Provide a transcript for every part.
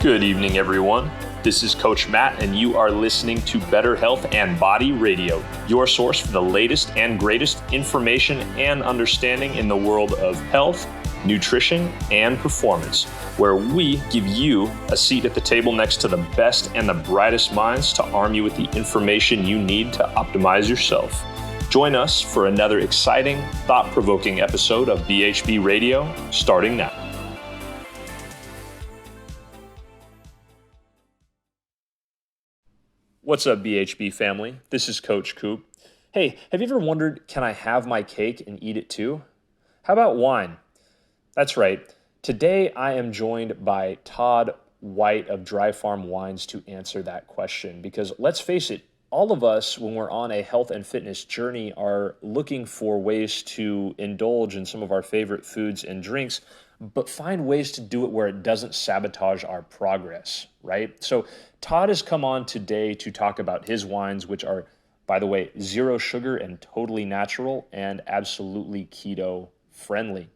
Good evening, everyone. This is Coach Matt, and you are listening to Better Health and Body Radio, your source for the latest and greatest information and understanding in the world of health, nutrition, and performance, where we give you a seat at the table next to the best and the brightest minds to arm you with the information you need to optimize yourself. Join us for another exciting, thought-provoking episode of BHB Radio, starting now. What's up, BHB family? This is Coach Coop. Hey, have you ever wondered, can I have my cake and eat it too? How about wine? That's right. Today I am joined by Todd White of Dry Farm Wines to answer that question, because let's face it, all of us, when we're on a health and fitness journey, are looking for ways to indulge in some of our favorite foods and drinks, but find ways to do it where it doesn't sabotage our progress, right? So Todd has come on today to talk about his wines, which are, by the way, zero sugar and totally natural and absolutely keto friendly.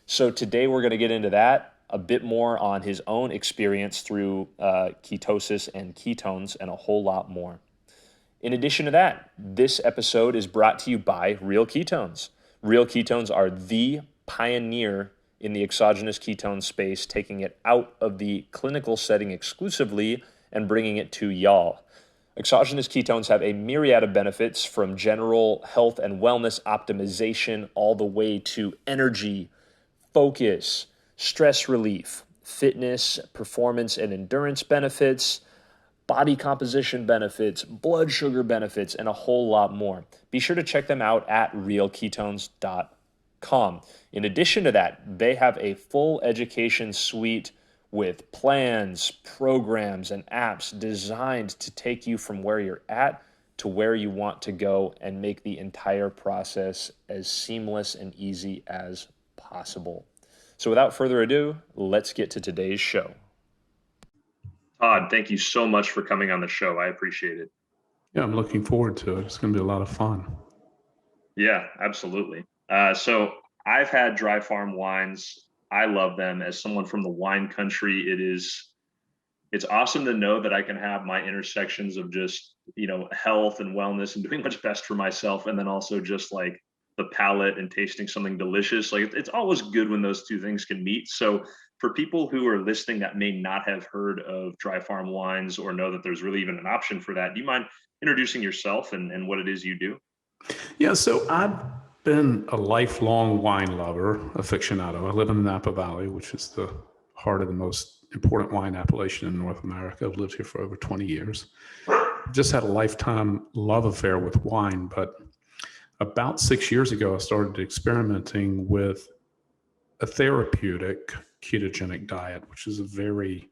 So today we're going to get into that, a bit more on his own experience through ketosis and ketones, and a whole lot more. In addition to that, this episode is brought to you by Real Ketones. Real Ketones are the pioneer in the exogenous ketone space, taking it out of the clinical setting exclusively and bringing it to y'all. Exogenous ketones have a myriad of benefits, from general health and wellness optimization all the way to energy, focus, stress relief, fitness, performance and endurance benefits, body composition benefits, blood sugar benefits, and a whole lot more. Be sure to check them out at realketones.com. In addition to that, they have a full education suite with plans, programs, and apps designed to take you from where you're at to where you want to go and make the entire process as seamless and easy as possible. So without further ado, let's get to today's show. Todd, thank you so much for coming on the show. I appreciate it. Yeah, I'm looking forward to it. It's going to be a lot of fun. Yeah, absolutely. So I've had Dry Farm wines. I love them. As someone from the wine country, it's awesome to know that I can have my intersections of just, health and wellness and doing what's best for myself, and then also just like the palate and tasting something delicious. Like, it's always good when those two things can meet. So for people who are listening that may not have heard of Dry Farm wines or know that there's really even an option for that, do you mind introducing yourself and what it is you do? Yeah, so I've been a lifelong wine lover, aficionado. I live in the Napa Valley, which is the heart of the most important wine appellation in North America. I've lived here for over 20 years. Just had a lifetime love affair with wine, but about 6 years ago, I started experimenting with a therapeutic ketogenic diet, which is a very,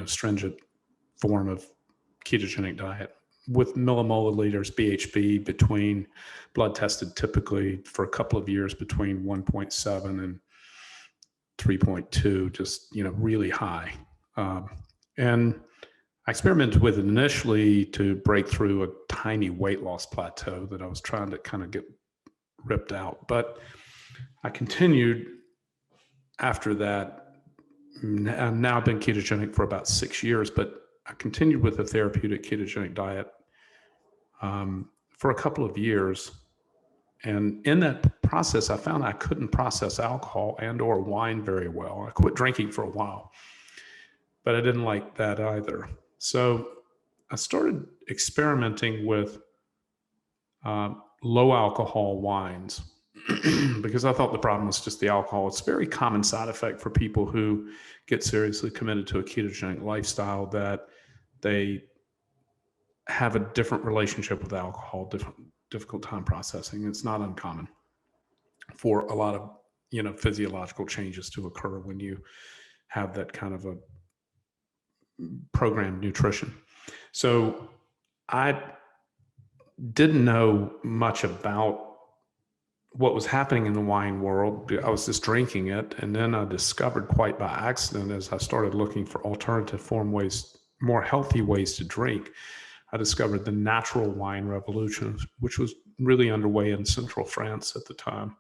stringent form of ketogenic diet, with millimolar liters BHB between, blood tested typically for a couple of years between 1.7 and 3.2, just, really high. And I experimented with it initially to break through a tiny weight loss plateau that I was trying to kind of get ripped out. But I continued after that. I've now been ketogenic for about 6 years, but I continued with a therapeutic ketogenic diet for a couple of years. And in that process, I found I couldn't process alcohol and or wine very well. I quit drinking for a while, but I didn't like that either. So I started experimenting with low alcohol wines because I thought the problem was just the alcohol. It's a very common side effect for people who get seriously committed to a ketogenic lifestyle, that they have a different relationship with alcohol, difficult time processing. It's not uncommon for a lot of, physiological changes to occur when you have that kind of a programmed nutrition. So I didn't know much about what was happening in the wine world. I was just drinking it. And then I discovered, quite by accident, as I started looking for alternative more healthy ways to drink, I discovered the natural wine revolution, which was really underway in central France at the time.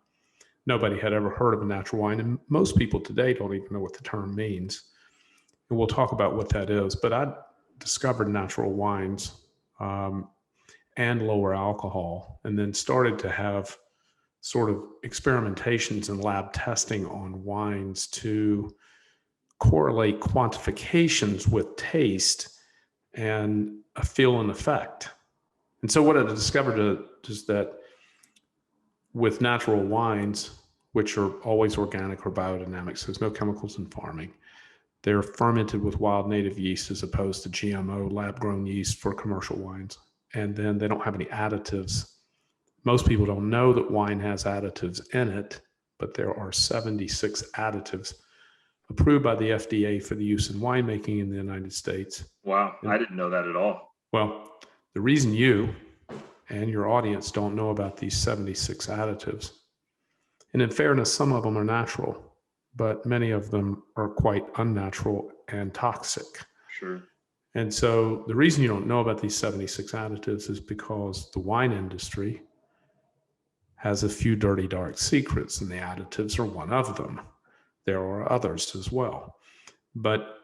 Nobody had ever heard of a natural wine, and most people today don't even know what the term means. we'll talk about what that is, but I discovered natural wines and lower alcohol, and then started to have sort of experimentations and lab testing on wines to correlate quantifications with taste and a feel and effect. And so what I discovered is that with natural wines, which are always organic or biodynamic, so there's no chemicals in farming, they're fermented with wild native yeast as opposed to GMO lab-grown yeast for commercial wines. And then they don't have any additives. Most people don't know that wine has additives in it, but there are 76 additives approved by the FDA for the use in winemaking in the United States. Wow, I didn't know that at all. Well, the reason you and your audience don't know about these 76 additives, and in fairness, some of them are natural, but many of them are quite unnatural and toxic. Sure. And so the reason you don't know about these 76 additives is because the wine industry has a few dirty, dark secrets, and the additives are one of them. There are others as well. But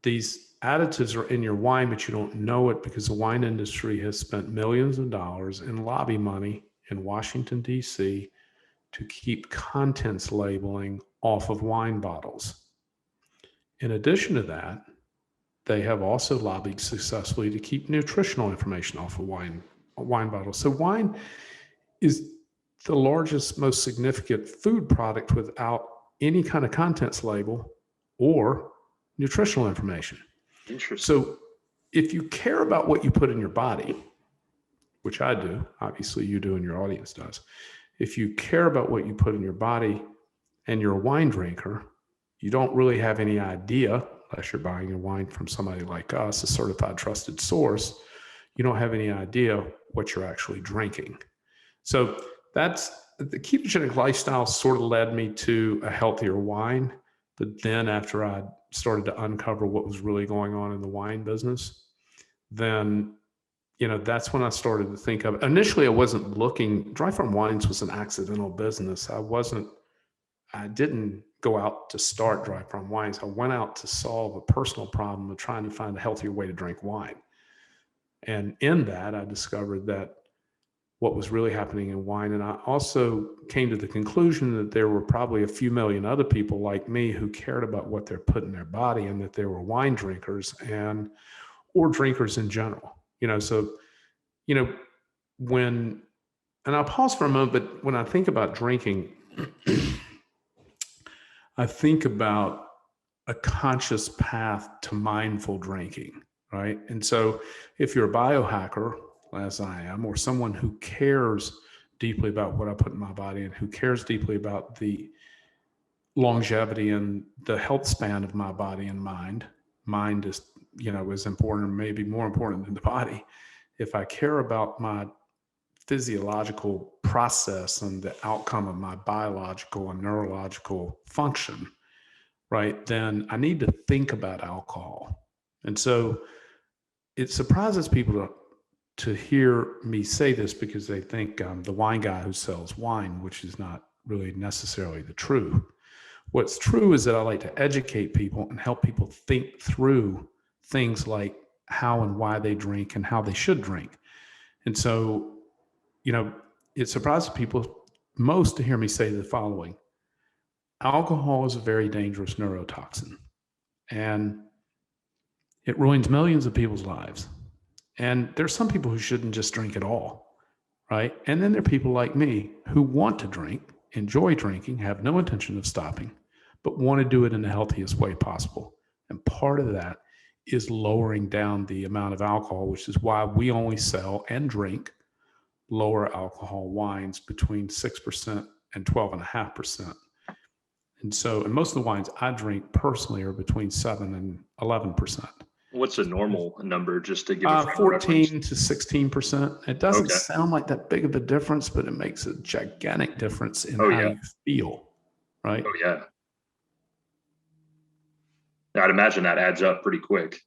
these additives are in your wine, but you don't know it because the wine industry has spent millions of dollars in lobby money in Washington, D.C. to keep contents labeling off of wine bottles. In addition to that, they have also lobbied successfully to keep nutritional information off of wine bottles. So wine is the largest, most significant food product without any kind of contents label or nutritional information. Interesting. So if you care about what you put in your body, which I do, obviously you do and your audience does, if you care about what you put in your body and you're a wine drinker, you don't really have any idea, unless you're buying your wine from somebody like us, a certified trusted source, you don't have any idea what you're actually drinking. So that's the ketogenic lifestyle sort of led me to a healthier wine. But then after I started to uncover what was really going on in the wine business, then, that's when I started to think of, initially I wasn't looking, dry farm wines was an accidental business. I didn't go out to start dry farm wines. I went out to solve a personal problem of trying to find a healthier way to drink wine. And in that, I discovered that what was really happening in wine. And I also came to the conclusion that there were probably a few million other people like me who cared about what they're putting in their body, and that they were wine drinkers or drinkers in general. And I'll pause for a moment, but when I think about drinking, I think about a conscious path to mindful drinking, right? And so if you're a biohacker, as I am, or someone who cares deeply about what I put in my body and who cares deeply about the longevity and the health span of my body and mind is, is important, maybe more important than the body. If I care about my physiological process and the outcome of my biological and neurological function, right, then I need to think about alcohol. And so it surprises people to hear me say this, because they think I'm the wine guy who sells wine, which is not really necessarily the truth. What's true is that I like to educate people and help people think through things like how and why they drink and how they should drink. And so, it surprises people most to hear me say the following: alcohol is a very dangerous neurotoxin, and it ruins millions of people's lives. And there's some people who shouldn't just drink at all, right? And then there are people like me who want to drink, enjoy drinking, have no intention of stopping, but want to do it in the healthiest way possible. And part of that is lowering down the amount of alcohol, which is why we only sell and drink lower alcohol wines between 6% and 12.5%. And most of the wines I drink personally are between 7 and 11%. What's a normal number, just to give a 14 to 16%. It doesn't sound like that big of a difference, but it makes a gigantic difference in how you feel, right? Oh, yeah. I'd imagine that adds up pretty quick.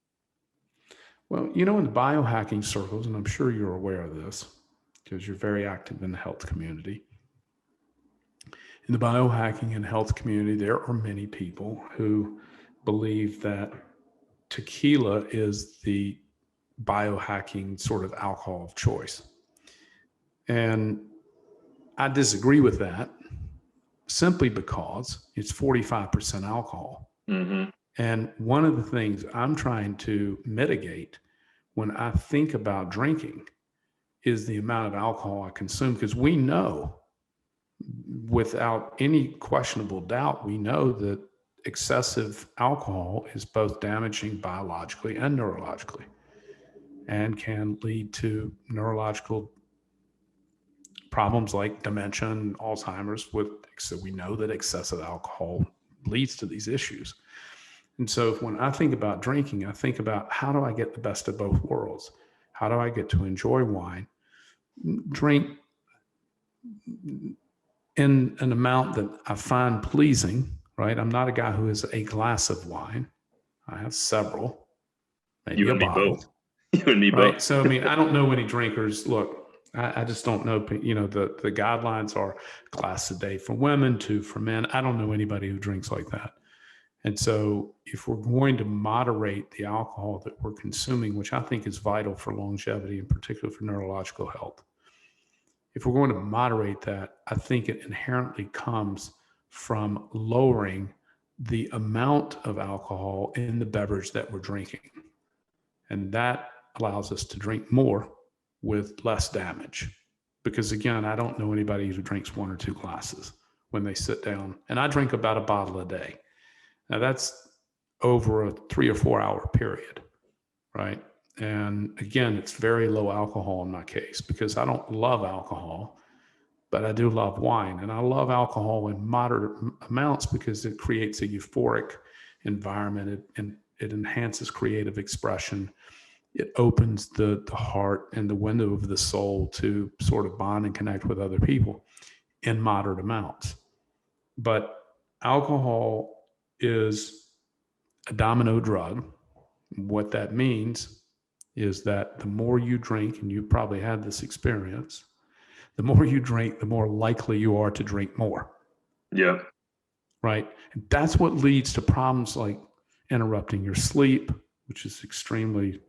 Well, in the biohacking circles, and I'm sure you're aware of this because you're very active in the health community. In the biohacking and health community, there are many people who believe that tequila is the biohacking sort of alcohol of choice. And I disagree with that simply because it's 45% alcohol. Mm-hmm. And one of the things I'm trying to mitigate when I think about drinking is the amount of alcohol I consume, because we know without any questionable doubt, we know that excessive alcohol is both damaging biologically and neurologically and can lead to neurological problems like dementia and Alzheimer's. So we know that excessive alcohol leads to these issues. And so when I think about drinking, I think about, how do I get the best of both worlds? How do I get to enjoy wine, drink in an amount that I find pleasing, right? I'm not a guy who has a glass of wine. I have several, maybe You a and me bottle, both. You and me right? both. So, I mean, I don't know any drinkers. Look, I just don't know, the guidelines are glass a day for women, 2 for men. I don't know anybody who drinks like that. And so if we're going to moderate the alcohol that we're consuming, which I think is vital for longevity, in particular for neurological health, if we're going to moderate that, I think it inherently comes from lowering the amount of alcohol in the beverage that we're drinking. And that allows us to drink more with less damage. Because again, I don't know anybody who drinks 1 or 2 glasses when they sit down. And I drink about a bottle a day. Now that's over a 3 or 4 hour period, right? And again, it's very low alcohol in my case, because I don't love alcohol, but I do love wine. And I love alcohol in moderate amounts because it creates a euphoric environment, and it enhances creative expression. It opens the heart and the window of the soul to sort of bond and connect with other people in moderate amounts. But alcohol is a domino drug. What that means is that the more you drink, and you've probably had this experience, the more you drink, the more likely you are to drink more. Yeah. Right? And that's what leads to problems like interrupting your sleep, which is extremely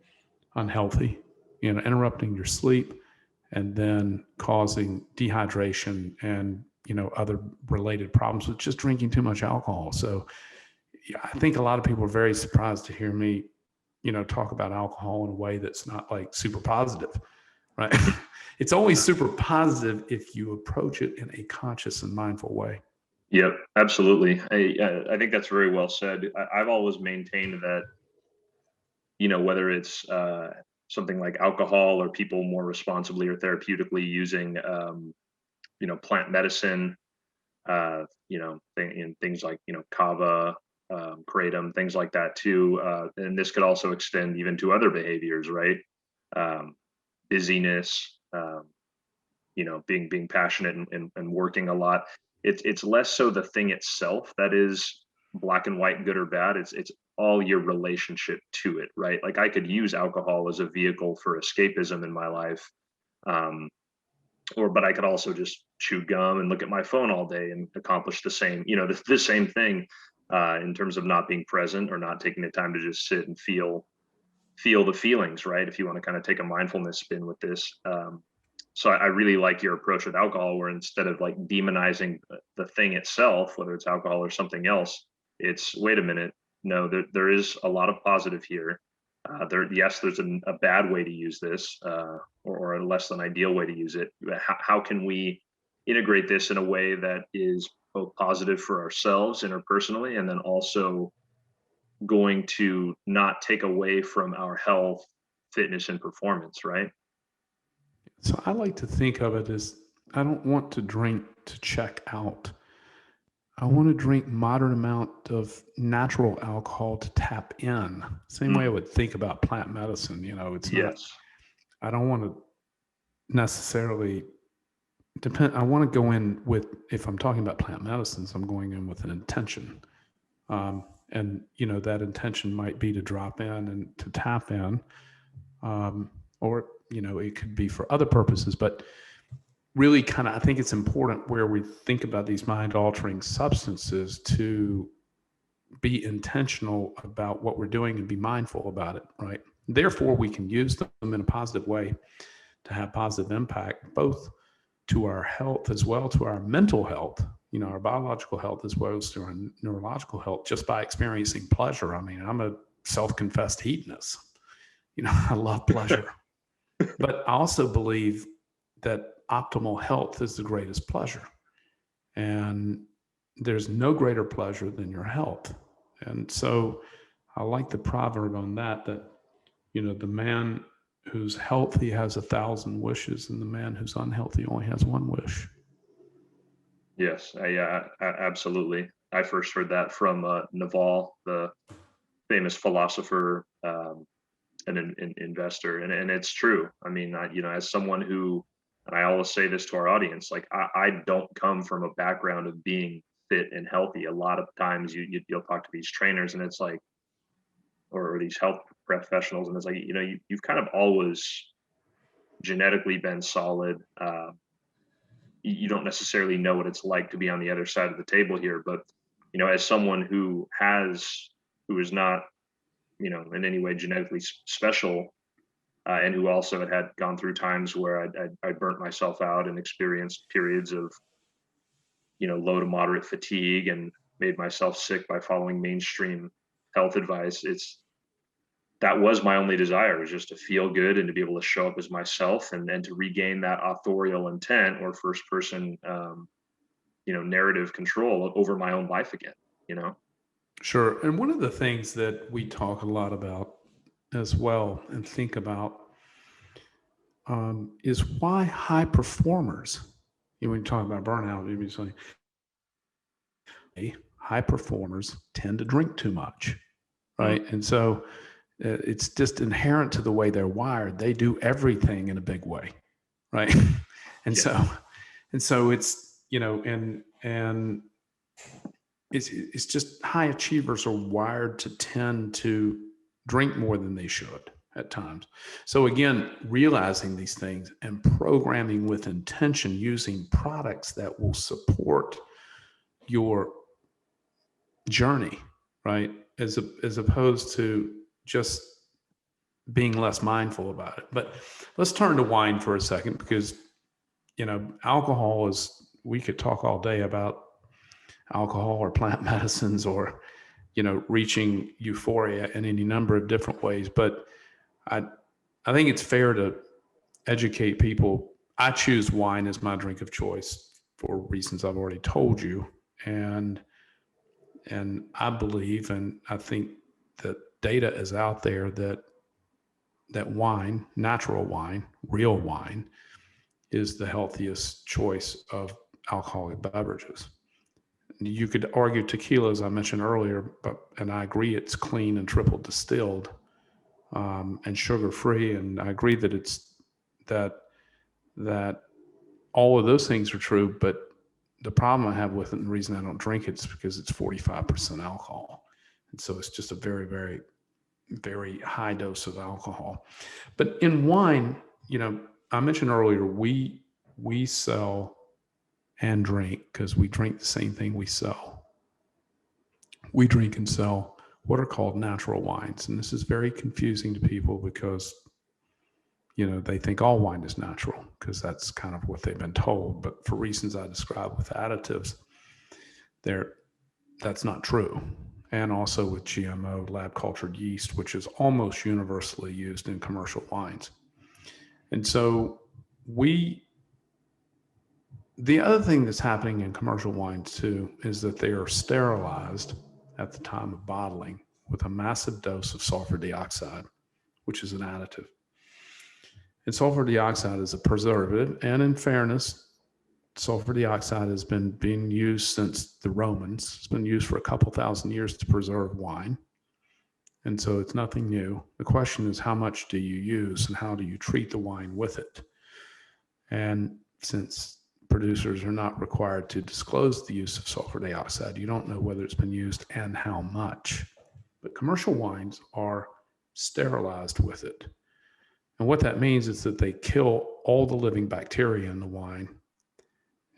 unhealthy, interrupting your sleep, and then causing dehydration and, other related problems with just drinking too much alcohol. So yeah, I think a lot of people are very surprised to hear me, talk about alcohol in a way that's not like super positive, right? It's always super positive if you approach it in a conscious and mindful way. Yep, absolutely. I think that's very well said. I've always maintained that, whether it's something like alcohol, or people more responsibly or therapeutically using, plant medicine, things like, kava, kratom, things like that too. And this could also extend even to other behaviors, right? Busyness, being passionate and working a lot. It's less so the thing itself that is black and white, good or bad. It's all your relationship to it, right? Like, I could use alcohol as a vehicle for escapism in my life. But I could also just chew gum and look at my phone all day and accomplish the same, the same thing, in terms of not being present, or not taking the time to just sit and feel the feelings, right? If you want to kind of take a mindfulness spin with this. So I really like your approach with alcohol, where instead of like demonizing the thing itself, whether it's alcohol or something else, it's, wait a minute, no, there is a lot of positive here. Yes, there's a bad way to use this, or a less than ideal way to use it. How can we integrate this in a way that is both positive for ourselves interpersonally, and then also going to not take away from our health, fitness, and performance, right? So I like to think of it as, I don't want to drink to check out. I want to drink moderate amount of natural alcohol to tap in. Same way I would think about plant medicine. It's not, Yes. I don't want to necessarily depend. I want to go in with, if I'm talking about plant medicines, I'm going in with an intention. And, that intention might be to drop in and to tap in, or, it could be for other purposes, but really kind of, I think it's important where we think about these mind altering substances to be intentional about what we're doing and be mindful about it, right? Therefore, we can use them in a positive way to have positive impact, both to our health as well to our mental health, our biological health as well as to our neurological health, just by experiencing pleasure. I mean, I'm a self-confessed hedonist. I love pleasure. But I also believe that optimal health is the greatest pleasure. And there's no greater pleasure than your health. And so I like the proverb on that, the man who's healthy has 1,000 wishes, and the man who's unhealthy only has one wish. Yes, absolutely. I first heard that from Naval, the famous philosopher, and an investor, and it's true. I mean, as someone who, and I always say this to our audience, like I don't come from a background of being fit and healthy. A lot of times you'll talk to these trainers, and it's like, or these health professionals, and it's like, you've kind of always genetically been solid. You don't necessarily know what it's like to be on the other side of the table here, but as someone who is not in any way genetically special, and who also had gone through times where I burnt myself out and experienced periods of low to moderate fatigue and made myself sick by following mainstream health advice. That was my only desire, is just to feel good and to be able to show up as myself, and to regain that authorial intent or first person narrative control over my own life again. Sure. And one of the things that we talk a lot about as well and think about is why high performers, when you talk about burnout, maybe something, high performers tend to drink too much, right? Mm-hmm. And so it's just inherent to the way they're wired. They do everything in a big way, right? And so it's, and it's just high achievers are wired to tend to drink more than they should at times. So again, realizing these things and programming with intention, using products that will support your journey, right? As opposed to just being less mindful about it. But let's turn to wine for a second, because, alcohol we could talk all day about alcohol or plant medicines or, reaching euphoria in any number of different ways. But I think it's fair to educate people. I choose wine as my drink of choice for reasons I've already told you. And I believe, and I think that data is out there that wine, natural wine, real wine, is the healthiest choice of alcoholic beverages. You could argue tequila, as I mentioned earlier, and I agree it's clean and triple distilled, and sugar-free. And I agree that that all of those things are true, but the problem I have with it, and the reason I don't drink it, is because it's 45% alcohol. And so it's just a very, very, very high dose of alcohol. But in wine, I mentioned earlier, we sell and drink, because we drink the same thing we sell. We drink and sell what are called natural wines. And this is very confusing to people, because they think all wine is natural, because that's kind of what they've been told. But for reasons I described with additives, that's not true. And also with GMO, lab cultured yeast, which is almost universally used in commercial wines. And so the other thing that's happening in commercial wines too is that they are sterilized at the time of bottling with a massive dose of sulfur dioxide, which is an additive. And sulfur dioxide is a preservative. And in fairness, sulfur dioxide has been being used since the Romans. It's been used for a couple thousand years to preserve wine. And so it's nothing new. The question is, how much do you use and how do you treat the wine with it? And since producers are not required to disclose the use of sulfur dioxide, you don't know whether it's been used and how much. But commercial wines are sterilized with it. And what that means is that they kill all the living bacteria in the wine,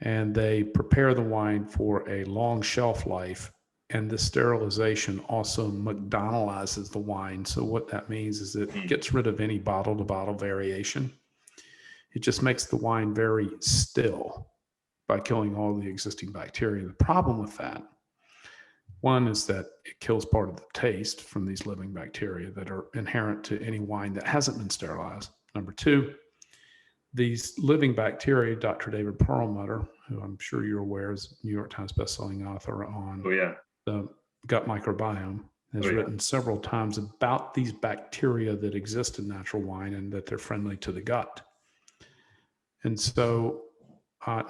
and they prepare the wine for a long shelf life And the sterilization also McDonaldizes the wine. So what that means is it gets rid of any bottle-to-bottle variation. It just makes the wine very still by killing all the existing bacteria. The problem with that, one, is that it kills part of the taste from these living bacteria that are inherent to any wine that hasn't been sterilized. Number two, these living bacteria, Dr. David Perlmutter, who I'm sure you're aware is New York Times bestselling author on the gut microbiome, has written several times about these bacteria that exist in natural wine and that they're friendly to the gut. And so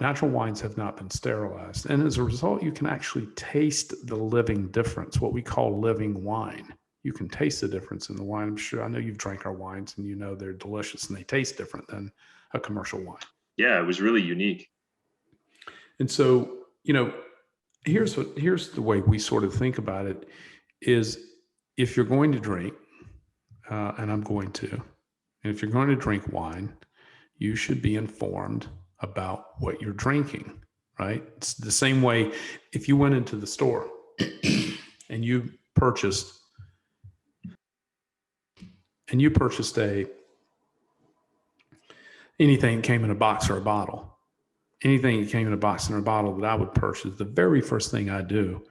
natural wines have not been sterilized. And as a result, you can actually taste the living difference, what we call living wine. You can taste the difference in the wine. I'm sure, I know you've drank our wines and you know they're delicious and they taste different than a commercial wine. Yeah, it was really unique. And so, here's the way we sort of think about it is if you're going to drink, and I'm going to, and if you're going to drink wine, you should be informed about what you're drinking, right? It's the same way if you went into the store and you purchased anything came in a box or a bottle. Anything that came in a box or a bottle that I would purchase, the very first thing I do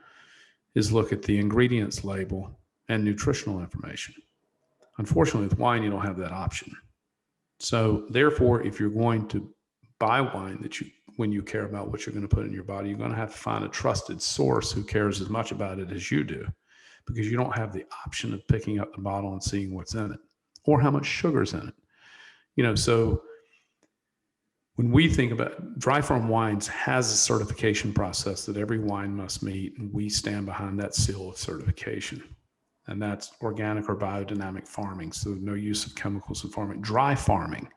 is look at the ingredients label and nutritional information. Unfortunately, with wine, you don't have that option. So therefore, if you're going to buy wine when you care about what you're going to put in your body, you're going to have to find a trusted source who cares as much about it as you do, because you don't have the option of picking up the bottle and seeing what's in it or how much sugar's in it. So when we think about dry farm wines, has a certification process that every wine must meet, and we stand behind that seal of certification. And that's organic or biodynamic farming. So no use of chemicals in farming. Dry farming,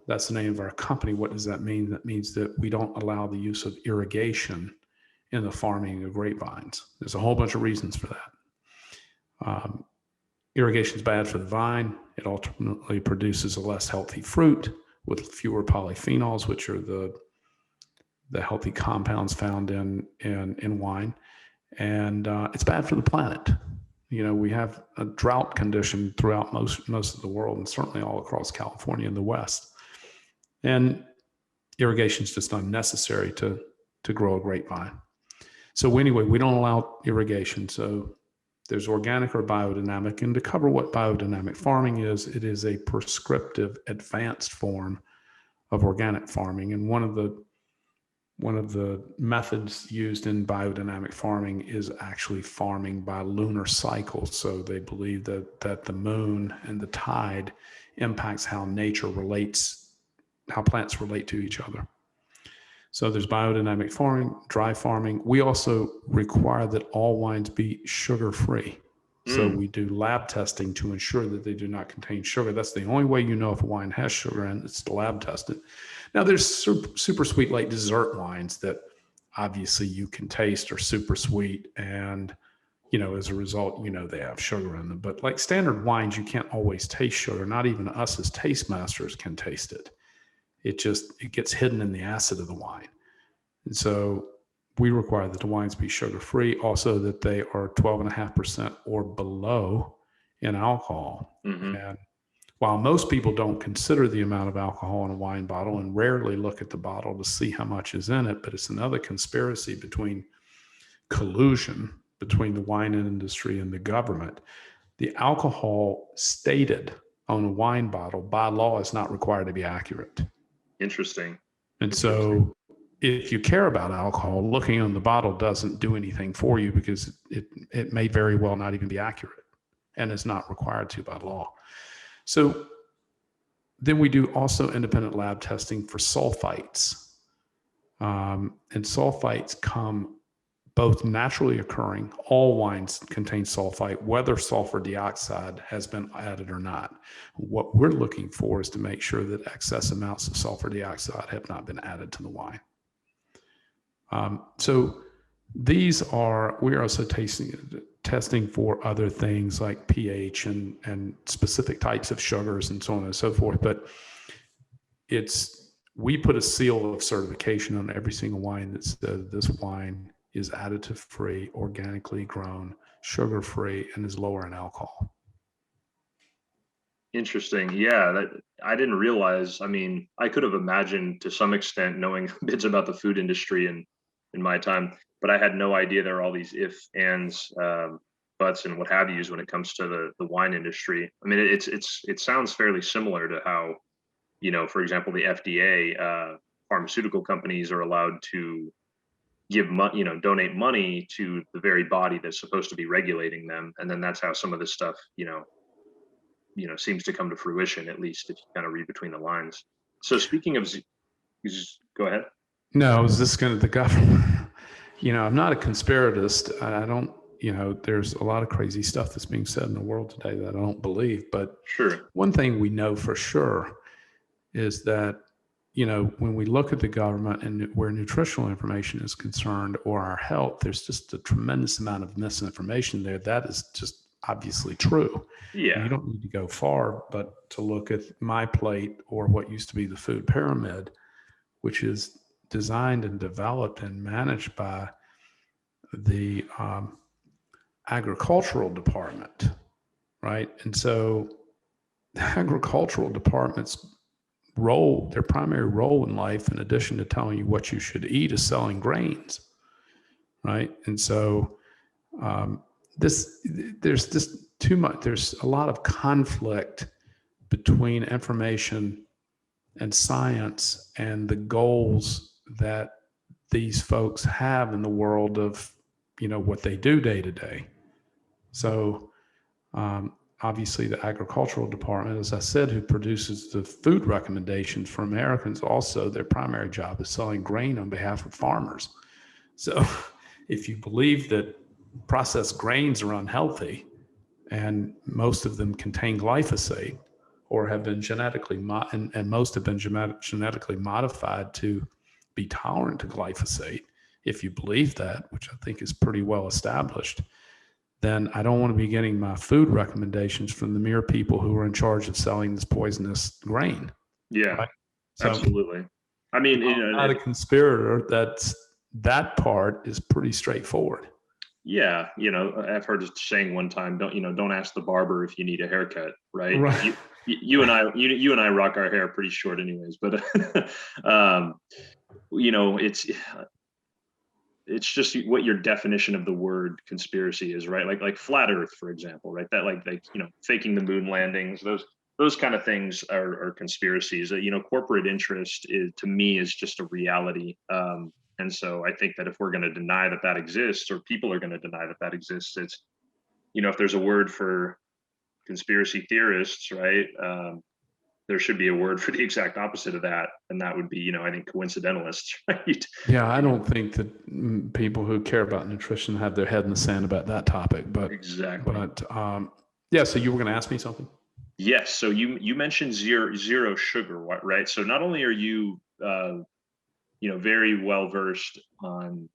that's the name of our company. What does that mean? That means that we don't allow the use of irrigation in the farming of grapevines. There's a whole bunch of reasons for that. Irrigation is bad for the vine. It ultimately produces a less healthy fruit with fewer polyphenols, which are the healthy compounds found in wine. And it's bad for the planet. We have a drought condition throughout most of the world, and certainly all across California and the West. And irrigation is just unnecessary to grow a grapevine. So anyway, we don't allow irrigation. So there's organic or biodynamic. And to cover what biodynamic farming is, it is a prescriptive advanced form of organic farming. And one of the methods used in biodynamic farming is actually farming by lunar cycles. So they believe that the moon and the tide impacts how how plants relate to each other. So there's biodynamic farming, dry farming. We also require that all wines be sugar-free. So we do lab testing to ensure that they do not contain sugar. That's the only way you know if a wine has sugar in it. It's lab tested. Now there's super sweet like dessert wines that obviously you can taste are super sweet. And, as a result, they have sugar in them. But like standard wines, you can't always taste sugar. Not even us as taste masters can taste it. It gets hidden in the acid of the wine. And so we require that the wines be sugar-free, also that they are 12.5% or below in alcohol. Mm-hmm. And while most people don't consider the amount of alcohol in a wine bottle and rarely look at the bottle to see how much is in it, but it's another conspiracy collusion between the wine industry and the government. The alcohol stated on a wine bottle by law is not required to be accurate. Interesting. And so if you care about alcohol, looking on the bottle doesn't do anything for you because it may very well not even be accurate and is not required to by law. So then we do also independent lab testing for sulfites. And sulfites come both naturally occurring. All wines contain sulfite, whether sulfur dioxide has been added or not. What we're looking for is to make sure that excess amounts of sulfur dioxide have not been added to the wine. So we are also testing for other things like pH and specific types of sugars and so on and so forth. But we put a seal of certification on every single wine that says this wine is additive free, organically grown, sugar free, and is lower in alcohol. Interesting. Yeah, that I didn't realize. I mean, I could have imagined to some extent knowing bits about the food industry and in my time, but I had no idea there are all these if, ands, buts, and what have yous when it comes to the wine industry. I mean, it sounds fairly similar to how, for example, the FDA, pharmaceutical companies are allowed to give money, donate money to the very body that's supposed to be regulating them, and then that's how some of this stuff, seems to come to fruition, at least if you kind of read between the lines. So speaking of, you just go ahead. No, is this going to the government? I'm not a conspiratist. I don't, there's a lot of crazy stuff that's being said in the world today that I don't believe. But Sure. one thing we know for sure is that, when we look at the government and where nutritional information is concerned or our health, there's just a tremendous amount of misinformation there. That is just obviously true. Yeah. You don't need to go far, but to look at my plate or what used to be the food pyramid, which is designed and developed and managed by the agricultural department, right? And so the agricultural department's role, their primary role in life, in addition to telling you what you should eat, is selling grains, right? And so there's just too much. There's a lot of conflict between information and science and the goals that these folks have in the world of, what they do day to day. So obviously the agricultural department, as I said, who produces the food recommendations for Americans, also their primary job is selling grain on behalf of farmers. So if you believe that processed grains are unhealthy and most of them contain glyphosate or have been genetically, and most have been genetically modified to be tolerant to glyphosate, if you believe that, which I think is pretty well established, then I don't want to be getting my food recommendations from the mere people who are in charge of selling this poisonous grain. Yeah, right? So, absolutely. I mean, I'm not a conspirator. That part is pretty straightforward. Yeah, I've heard a saying one time, don't ask the barber if you need a haircut, right? Right. You and I rock our hair pretty short anyways, but it's just what your definition of the word conspiracy is, right? Like flat earth, for example, right? That like faking the moon landings, those kind of things are conspiracies. Corporate interest to me is just a reality. And so I think that if we're going to deny that exists, or people are going to deny that exists, it's, if there's a word for conspiracy theorists, right? There should be a word for the exact opposite of that. And that would be, I think, coincidentalists, right? Yeah, I don't think that people who care about nutrition have their head in the sand about that topic. But exactly. But yeah, so you were going to ask me something? Yes. So you mentioned zero sugar, right? So not only are you very well versed on,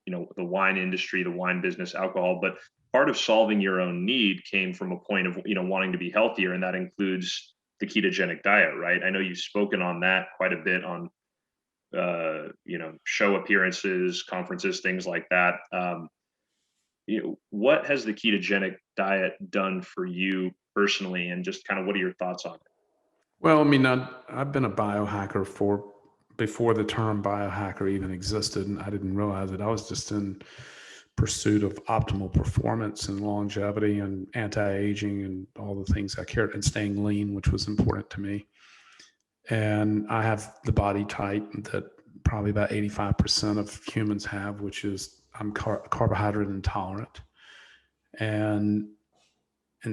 the wine industry, the wine business, alcohol, but part of solving your own need came from a point of, wanting to be healthier. And that includes the ketogenic diet, right? I know you've spoken on that quite a bit on, show appearances, conferences, things like that. What has the ketogenic diet done for you personally? And just kind of, what are your thoughts on it? Well, I mean, I've been a biohacker before the term biohacker even existed, and I didn't realize it. I was just in pursuit of optimal performance and longevity and anti-aging and all the things I cared, and staying lean, which was important to me. And I have the body type that probably about 85% of humans have, which is I'm carbohydrate intolerant. And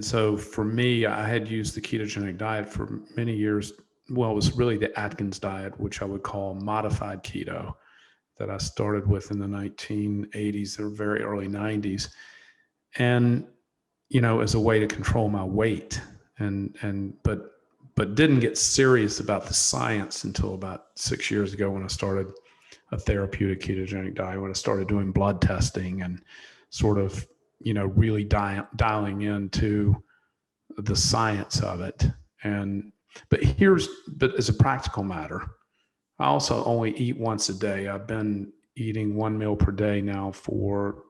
so for me, I had used the ketogenic diet for many years. Well, it was really the Atkins diet, which I would call modified keto, that I started with in the 1980s or very early 90s. And, as a way to control my weight but didn't get serious about the science until about 6 years ago when I started a therapeutic ketogenic diet, when I started doing blood testing and sort of, really dialing into the science of it. But as a practical matter, I also only eat once a day. I've been eating 1 meal per day now for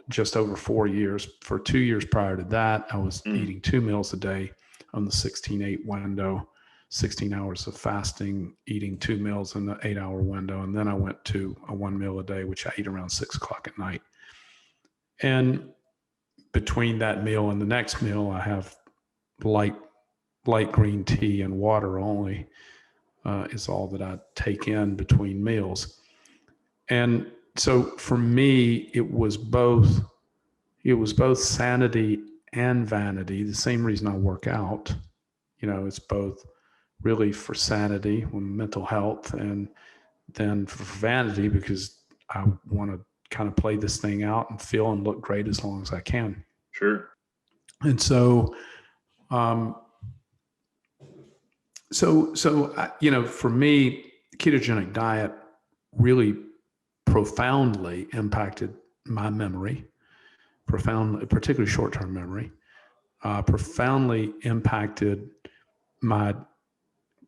just over 4 years. For 2 years prior to that, I was eating 2 meals a day on the 16-8 window, 16 hours of fasting, eating 2 meals in the 8-hour window. And then I went to a 1 meal a day, which I eat around 6 o'clock at night. And between that meal and the next meal, I have light green tea and water only is all that I take in between meals. And so for me, it was both sanity and vanity. The same reason I work out, it's both really for sanity, mental health, and then for vanity, because I want to kind of play this thing out and feel and look great as long as I can. Sure. And so, for me, ketogenic diet really profoundly impacted my memory, particularly short-term memory, profoundly impacted my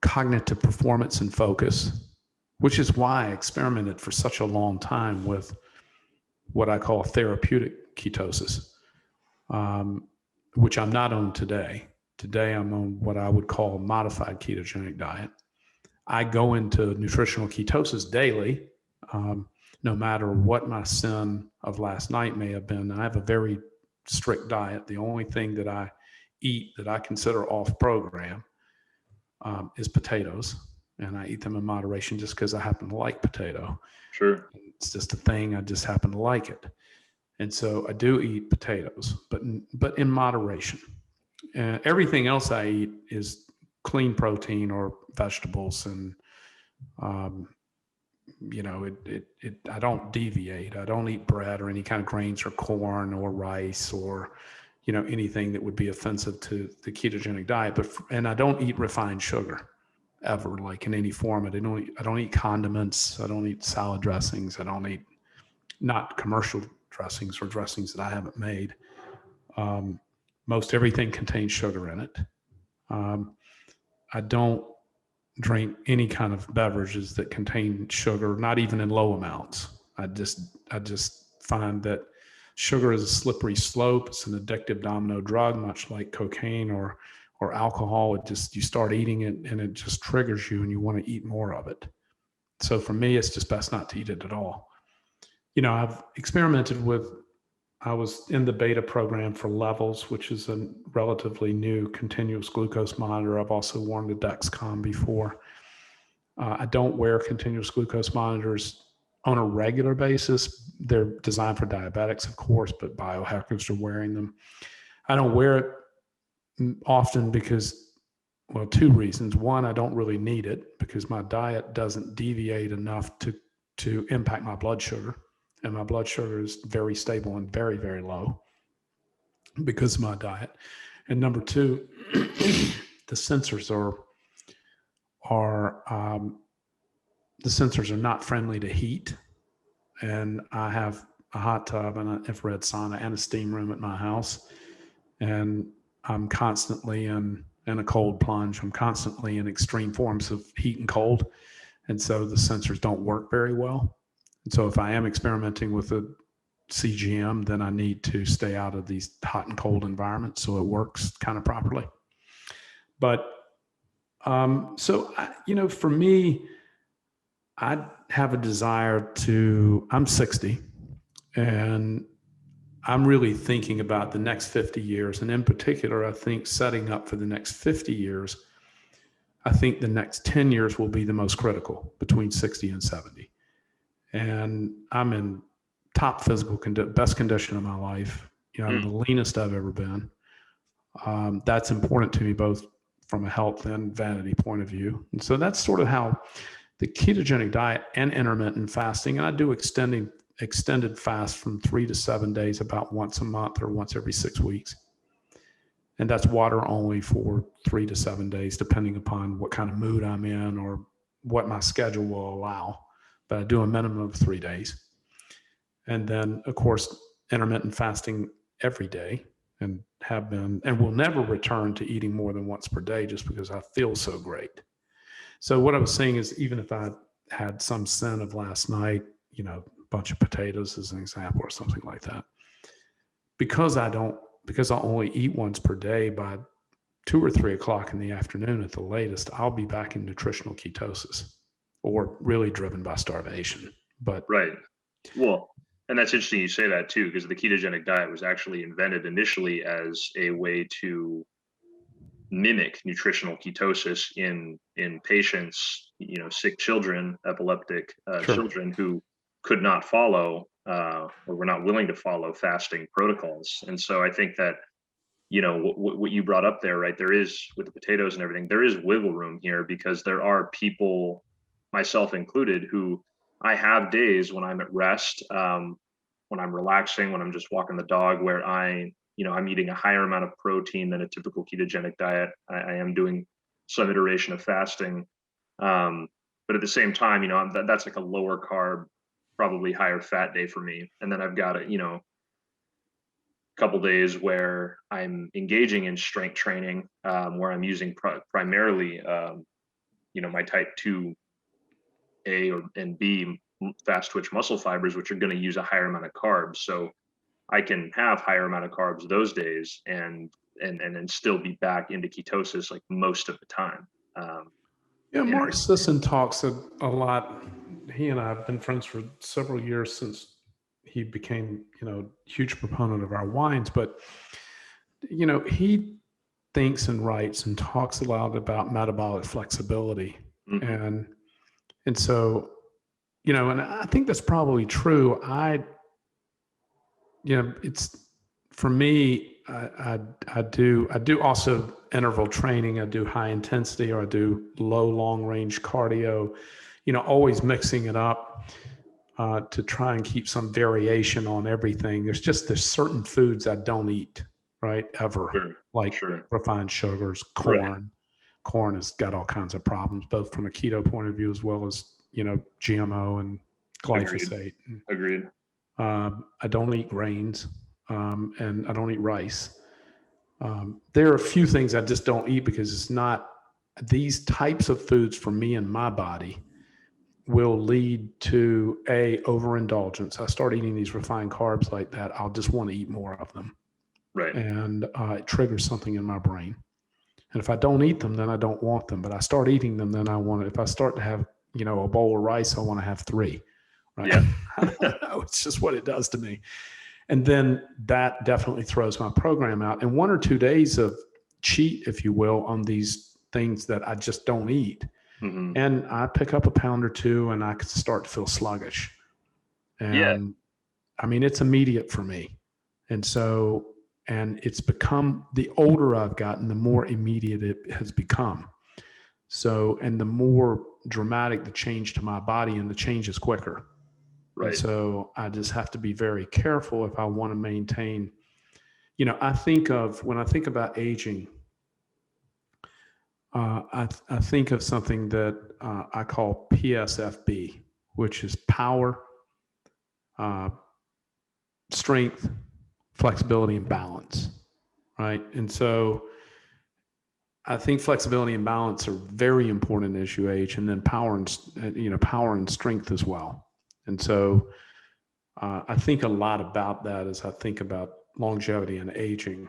cognitive performance and focus, which is why I experimented for such a long time with what I call therapeutic ketosis, which I'm not on today. Today, I'm on what I would call a modified ketogenic diet. I go into nutritional ketosis daily, no matter what my sin of last night may have been. I have a very strict diet. The only thing that I eat that I consider off program is potatoes, and I eat them in moderation just because I happen to like potato. Sure. It's just a thing. I just happen to like it. And so I do eat potatoes, but in moderation. Everything else I eat is clean protein or vegetables, and I don't deviate. I don't eat bread or any kind of grains or corn or rice or anything that would be offensive to the ketogenic diet. And I don't eat refined sugar ever, like in any form. I don't eat condiments. I don't eat salad dressings. I don't eat not commercial dressings or dressings that I haven't made. Most everything contains sugar in it. I don't drink any kind of beverages that contain sugar, not even in low amounts. I just find that sugar is a slippery slope. It's an addictive domino drug, much like cocaine or alcohol. You start eating it and it just triggers you and you want to eat more of it. So for me, it's just best not to eat it at all. I've experimented I was in the beta program for Levels, which is a relatively new continuous glucose monitor. I've also worn the Dexcom before. I don't wear continuous glucose monitors on a regular basis. They're designed for diabetics, of course, but biohackers are wearing them. I don't wear it often because, well, 2 reasons. One, I don't really need it because my diet doesn't deviate enough to impact my blood sugar. And my blood sugar is very stable and very, very low because of my diet. And number 2, the sensors are not friendly to heat. And I have a hot tub and an infrared sauna and a steam room at my house. And I'm constantly in a cold plunge. I'm constantly in extreme forms of heat and cold. And so the sensors don't work very well. And so if I am experimenting with a CGM, then I need to stay out of these hot and cold environments so it works kind of properly. But for me, I have a desire I'm 60, and I'm really thinking about the next 50 years. And in particular, I think setting up for the next 50 years, I think the next 10 years will be the most critical, between 60 and 70. And I'm in top physical best condition of my life. I'm the leanest I've ever been. That's important to me, both from a health and vanity point of view. And so that's sort of how the ketogenic diet and intermittent fasting, and I do extended fast from 3 to 7 days, about once a month or once every 6 weeks. And that's water only for 3 to 7 days, depending upon what kind of mood I'm in or what my schedule will allow. But I do a minimum of 3 days. And then, of course, intermittent fasting every day, and have been, and will never return to eating more than once per day just because I feel so great. So what I was saying is, even if I had some sin of last night, bunch of potatoes as an example, or something like that. Because I only eat once per day, by 2 or 3 o'clock in the afternoon at the latest, I'll be back in nutritional ketosis, or really driven by starvation. But right. Well, and that's interesting you say that too, because the ketogenic diet was actually invented initially as a way to mimic nutritional ketosis in patients, sick children, epileptic sure. children who could not follow or were not willing to follow fasting protocols. And so I think that what you brought up there, right? There is, with the potatoes and everything, there is wiggle room here, because there are people, myself included, who I have days when I'm at rest, when I'm relaxing, when I'm just walking the dog, where I'm eating a higher amount of protein than a typical ketogenic diet. I am doing some iteration of fasting. But at the same time, that's like a lower carb, probably higher fat day for me. And then I've got a couple days where I'm engaging in strength training, where I'm using primarily, my type 2A and B fast twitch muscle fibers, which are going to use a higher amount of carbs. So I can have higher amount of carbs those days and then still be back into ketosis like most of the time. Mark Sisson talks a lot. He and I have been friends for several years, since he became, huge proponent of our wines. But, he thinks and writes and talks a lot about metabolic flexibility. Mm-hmm. And so, and I think that's probably true. It's, for me, I do also interval training. I do high intensity, or I do low, long range cardio, always mixing it up to try and keep some variation on everything. There's certain foods I don't eat, right? Ever. Sure. Like Sure. refined sugars, corn. Right. Corn has got all kinds of problems, both from a keto point of view, as well as, GMO and glyphosate. Agreed. I don't eat grains, and I don't eat rice. There are a few things I just don't eat, because it's not, these types of foods for me and my body will lead to overindulgence. I start eating these refined carbs like that, I'll just want to eat more of them. Right. And it triggers something in my brain. And if I don't eat them, then I don't want them. But I start eating them, then I want it. If I start to have, a bowl of rice, I want to have 3. Right? Yeah. I don't know. It's just what it does to me. And then that definitely throws my program out. And 1 or 2 days of cheat, if you will, on these things that I just don't eat. Mm-hmm. And I pick up a pound or 2, and I could start to feel sluggish. And I mean, it's immediate for me. And so, and it's become, the older I've gotten, the more immediate it has become. So, and the more dramatic the change to my body, and the change is quicker. Right. And so I just have to be very careful if I want to maintain, when I think about aging, I think of something that I call PSFB, which is power, strength, flexibility, and balance. Right. And so I think flexibility and balance are very important as you age, and then power and strength as well. And so I think a lot about that as I think about longevity and aging,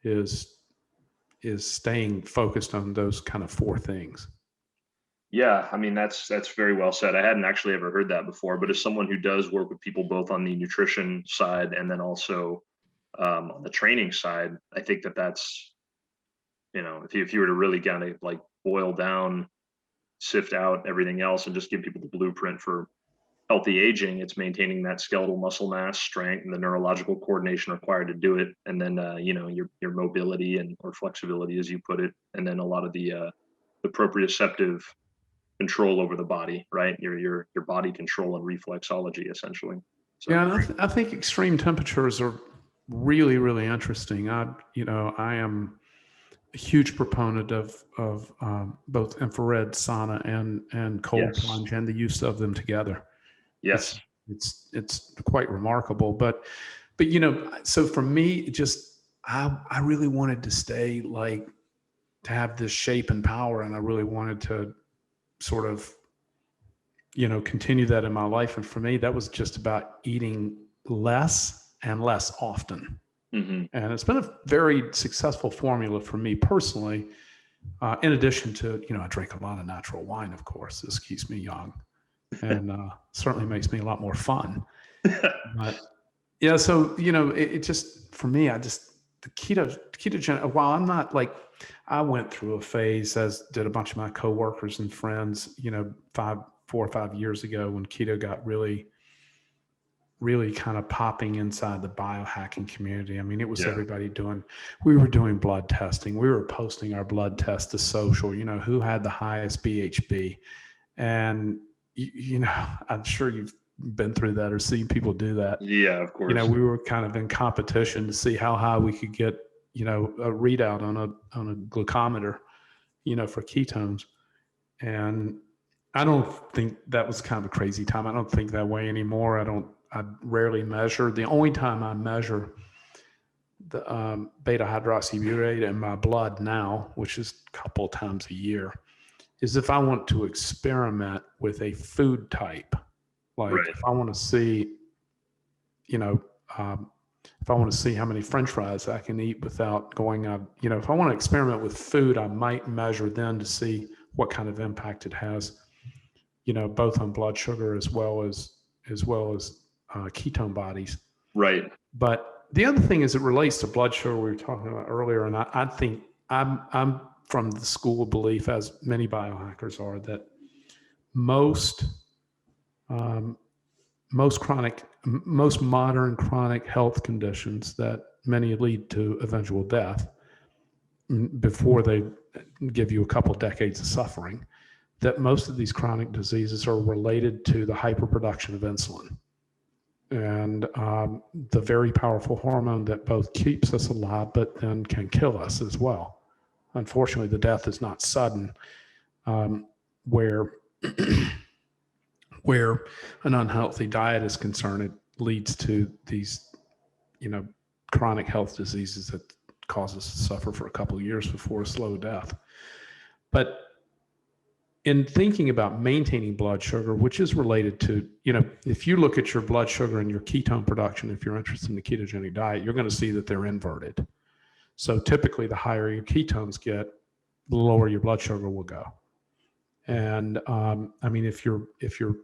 is staying focused on those kind of 4 things. Yeah, I mean, that's very well said. I hadn't actually ever heard that before, but as someone who does work with people both on the nutrition side and then also on the training side, I think that's, if you were to really kind of like boil down, sift out everything else, and just give people the blueprint for healthy aging, it's maintaining that skeletal muscle mass, strength, and the neurological coordination required to do it, and then your mobility or flexibility, as you put it, and then a lot of the proprioceptive control over the body, right? Your body control and reflexology, essentially. So, yeah, and I think extreme temperatures are really, really interesting. I am a huge proponent of both infrared sauna and cold plunge, and the use of them together. Yes, it's quite remarkable. But so for me, just I really wanted to stay, like, to have this shape and power, and I really wanted to sort of continue that in my life. And for me, that was just about eating less and less often. Mm-hmm. And it's been a very successful formula for me personally. In addition to, I drink a lot of natural wine, of course. This keeps me young and certainly makes me a lot more fun. But yeah, so, it just, for me, the ketogenic, while I'm not like, I went through a phase, as did a bunch of my coworkers and friends, 4 or 5 years ago when keto got really, really kind of popping inside the biohacking community. I mean, it was everybody we were doing blood testing. We were posting our blood test to social, who had the highest BHB. And, I'm sure you've been through that or seen people do that. Yeah, of course. We were kind of in competition to see how high we could get, a readout on a glucometer, for ketones. And I don't think that was kind of a crazy time. I don't think that way anymore. I rarely measure. The only time I measure the beta hydroxybutyrate in my blood now, which is a couple of times a year, is if I want to experiment with a food type. Like if I want to see, if I want to see how many French fries I can eat without going out, if I want to experiment with food, I might measure then to see what kind of impact it has, both on blood sugar as well as ketone bodies. Right. But the other thing is it relates to blood sugar we were talking about earlier. And I think I'm from the school of belief, as many biohackers are, that most modern chronic health conditions that many lead to eventual death before they give you a couple decades of suffering, that most of these chronic diseases are related to the hyperproduction of insulin and the very powerful hormone that both keeps us alive but then can kill us as well. Unfortunately, the death is not sudden, where where an unhealthy diet is concerned, it leads to these, chronic health diseases that cause us to suffer for a couple of years before a slow death. But in thinking about maintaining blood sugar, which is related to, if you look at your blood sugar and your ketone production, if you're interested in the ketogenic diet, you're going to see that they're inverted. So typically the higher your ketones get, the lower your blood sugar will go. And I mean, if you're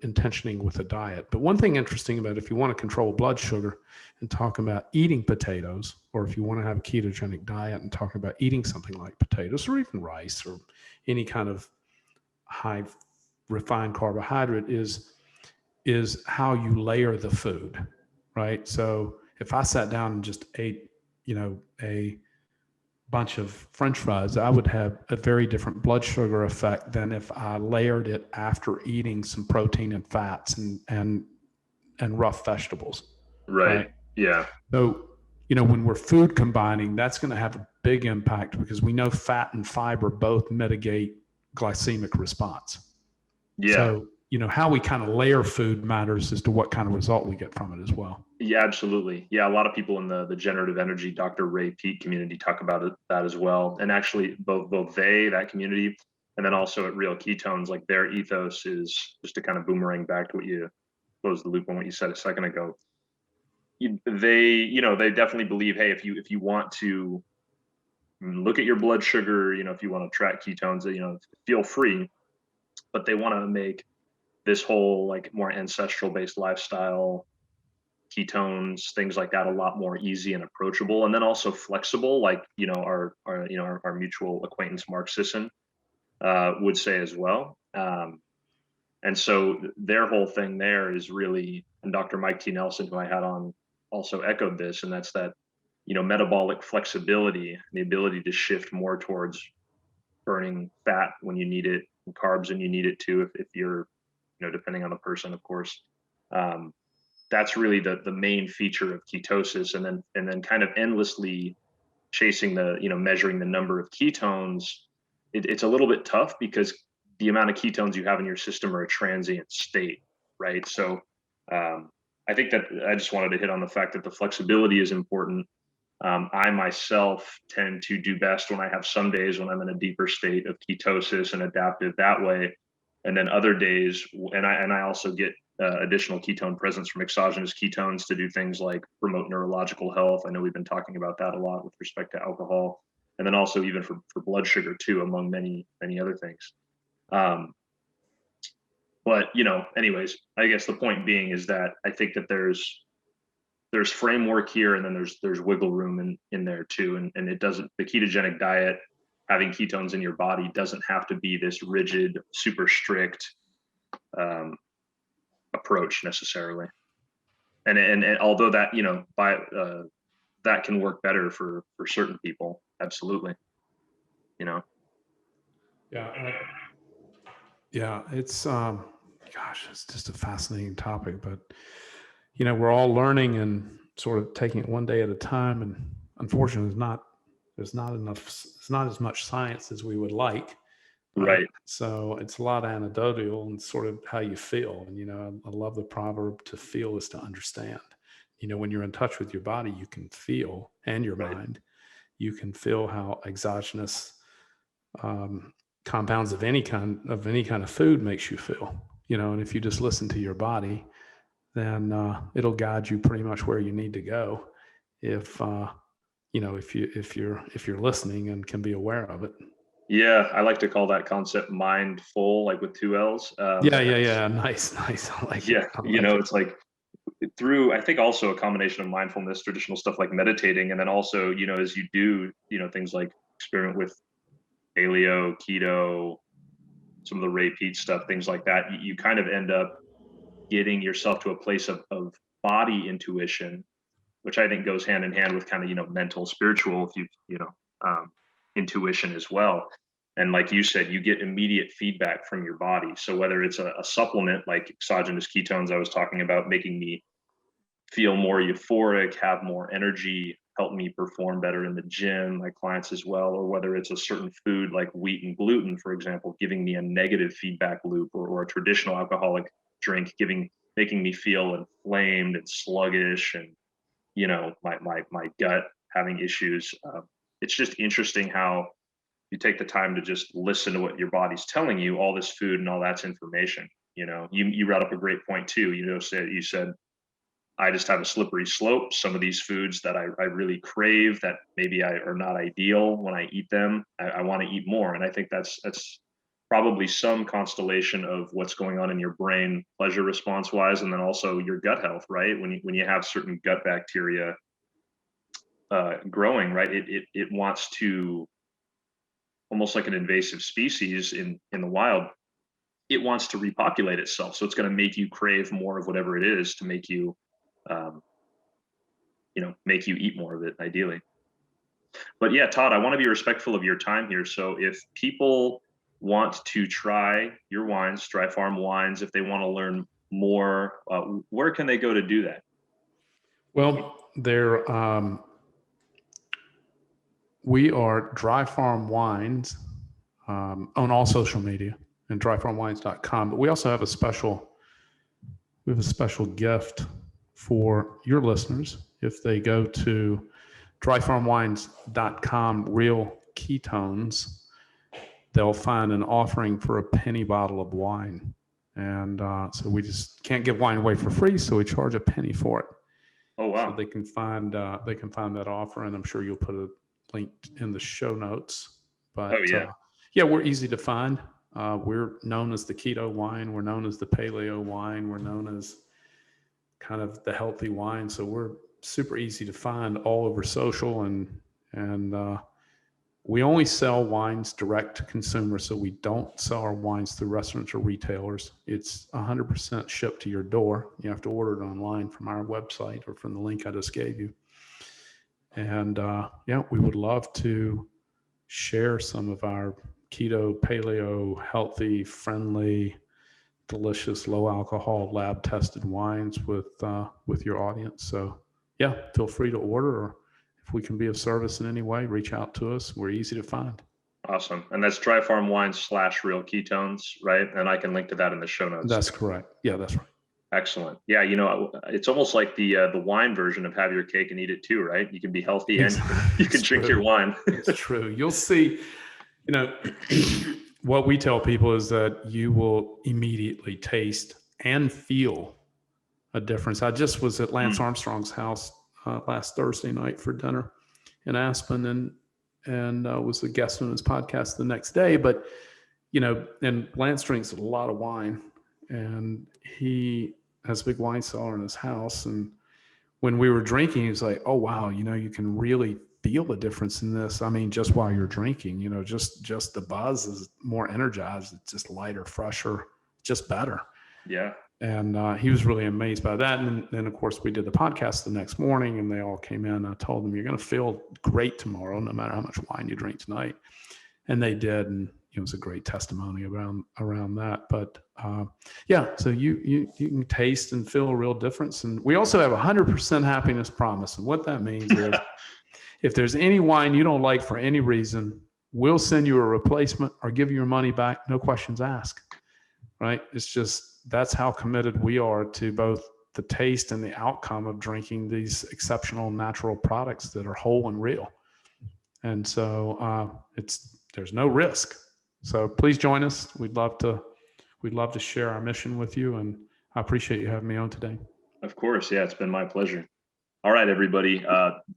intentioning with a diet. But one thing interesting about if you want to control blood sugar and talk about eating potatoes, or if you want to have a ketogenic diet and talk about eating something like potatoes or even rice or any kind of high refined carbohydrate, is how you layer the food, right? So if I sat down and just ate, a bunch of French fries, I would have a very different blood sugar effect than if I layered it after eating some protein and fats and rough vegetables. Right. Yeah. So, when we're food combining, that's going to have a big impact because we know fat and fiber both mitigate glycemic response. Yeah. So, how we kind of layer food matters as to what kind of result we get from it as well. Yeah, absolutely. Yeah, a lot of people in the generative energy Dr. Ray Peat community talk about that as well. And actually both that community, and then also at Real Ketones, like their ethos is, just to kind of boomerang back to what you close the loop on what you said a second ago. They definitely believe, hey, if you want to look at your blood sugar, if you want to track ketones, feel free, but they want to make this whole like more ancestral based lifestyle, ketones, things like that, a lot more easy and approachable, and then also flexible, like our mutual acquaintance Mark Sisson would say as well. And so their whole thing there is really, and Dr. Mike T. Nelson, who I had on, also echoed this, and that's that metabolic flexibility, the ability to shift more towards burning fat when you need it, and carbs when you need it too, if you're depending on the person, of course. That's really the main feature of ketosis, and then kind of endlessly chasing measuring the number of ketones. It's a little bit tough because the amount of ketones you have in your system are a transient state, right? So I think that I just wanted to hit on the fact that the flexibility is important. I myself tend to do best when I have some days when I'm in a deeper state of ketosis and adaptive that way. And then other days, and I also get additional ketone presence from exogenous ketones to do things like promote neurological health. I know we've been talking about that a lot with respect to alcohol, and then also even for blood sugar too, among many other things. But anyways, I guess the point being is that I think that there's framework here, and then there's wiggle room in there too. And it doesn't, the ketogenic diet, having ketones in your body doesn't have to be this rigid, super strict approach necessarily. And although that, that can work better for certain people, absolutely. Yeah. Yeah. It's, gosh, it's just a fascinating topic, but we're all learning and sort of taking it one day at a time. And unfortunately, there's not as much science as we would like. Right. So it's a lot anecdotal and sort of how you feel. And, I love the proverb, to feel is to understand. When you're in touch with your body, you can feel, and your mind, you can feel how exogenous compounds of any kind of food makes you feel, and if you just listen to your body, then it'll guide you pretty much where you need to go. If you're listening and can be aware of it. Yeah, I like to call that concept mindful, like with 2 L's. Yeah. Nice. I like yeah, it. I like it. it's like through, I think, also a combination of mindfulness, traditional stuff like meditating, and then also, as you do, things like experiment with paleo, keto, some of the Ray Peat stuff, things like that, you kind of end up getting yourself to a place of body intuition, which I think goes hand in hand with kind of, mental, spiritual, intuition as well. And like you said, you get immediate feedback from your body. So whether it's a supplement like exogenous ketones I was talking about, making me feel more euphoric, have more energy, help me perform better in the gym, my clients as well, or whether it's a certain food like wheat and gluten, for example, giving me a negative feedback loop, or a traditional alcoholic drink making me feel inflamed and sluggish, and my gut having issues. It's just interesting how you take the time to just listen to what your body's telling you. All this food and all that's information. You brought up a great point too. You said I just have a slippery slope. Some of these foods that I really crave, that maybe are not ideal when I eat them, I want to eat more. And I think that's probably some constellation of what's going on in your brain, pleasure response wise, and then also your gut health, right? When you have certain gut bacteria growing, right, it wants to, almost like an invasive species in the wild, it wants to repopulate itself. So it's going to make you crave more of whatever it is to make you make you eat more of it, ideally. But yeah, Todd, I want to be respectful of your time here. So if people want to try your wines, Dry Farm Wines, if they want to learn more, where can they go to do that? Well, we are Dry Farm Wines on all social media, and dryfarmwines.com. But we also have a special gift for your listeners. If they go to dryfarmwines.com, Real Ketones, they'll find an offering for a penny bottle of wine. And so we just can't give wine away for free, so we charge a penny for it. Oh, wow. So they can find that offer, and I'm sure you'll put a link in the show notes. But we're easy to find. We're known as the keto wine. We're known as the paleo wine. We're known as kind of the healthy wine. So we're super easy to find all over social, and we only sell wines direct to consumers. So we don't sell our wines through restaurants or retailers. It's 100% shipped to your door. You have to order it online from our website or from the link I just gave you. And we would love to share some of our keto, paleo, healthy, friendly, delicious, low alcohol, lab tested wines with your audience. So feel free to order, or if we can be of service in any way, reach out to us. We're easy to find. Awesome. And that's Dry Farm Wines /Real Ketones, right? And I can link to that in the show notes. That's correct. Yeah, that's right. Excellent. Yeah, it's almost like the wine version of have your cake and eat it too, right? You can be healthy and you can drink your wine. It's true. You'll see, what we tell people is that you will immediately taste and feel a difference. I just was at Lance Armstrong's house last Thursday night for dinner in Aspen, and was a guest on his podcast the next day. But and Lance drinks a lot of wine, and he has a big wine cellar in his house. And when we were drinking, he was like, "Oh wow, you can really feel the difference in this. I mean, just while you're drinking, just the buzz is more energized. It's just lighter, fresher, just better." Yeah. And he was really amazed by that. And then, of course, we did the podcast the next morning, and they all came in. I told them, "You're going to feel great tomorrow, no matter how much wine you drink tonight." And they did, and it was a great testimony around that. But so you can taste and feel a real difference. And we also have 100% happiness promise. And what that means is, if there's any wine you don't like for any reason, we'll send you a replacement or give you your money back, no questions asked. Right? It's just, that's how committed we are to both the taste and the outcome of drinking these exceptional natural products that are whole and real. And so there's no risk. So please join us. We'd love to share our mission with you, and I appreciate you having me on today. Of course. Yeah, it's been my pleasure. All right, everybody.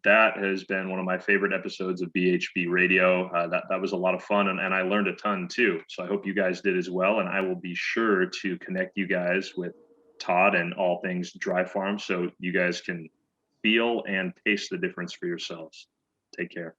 That has been one of my favorite episodes of BHB Radio. That was a lot of fun, and I learned a ton too. So I hope you guys did as well. And I will be sure to connect you guys with Todd and all things Dry Farm, so you guys can feel and taste the difference for yourselves. Take care.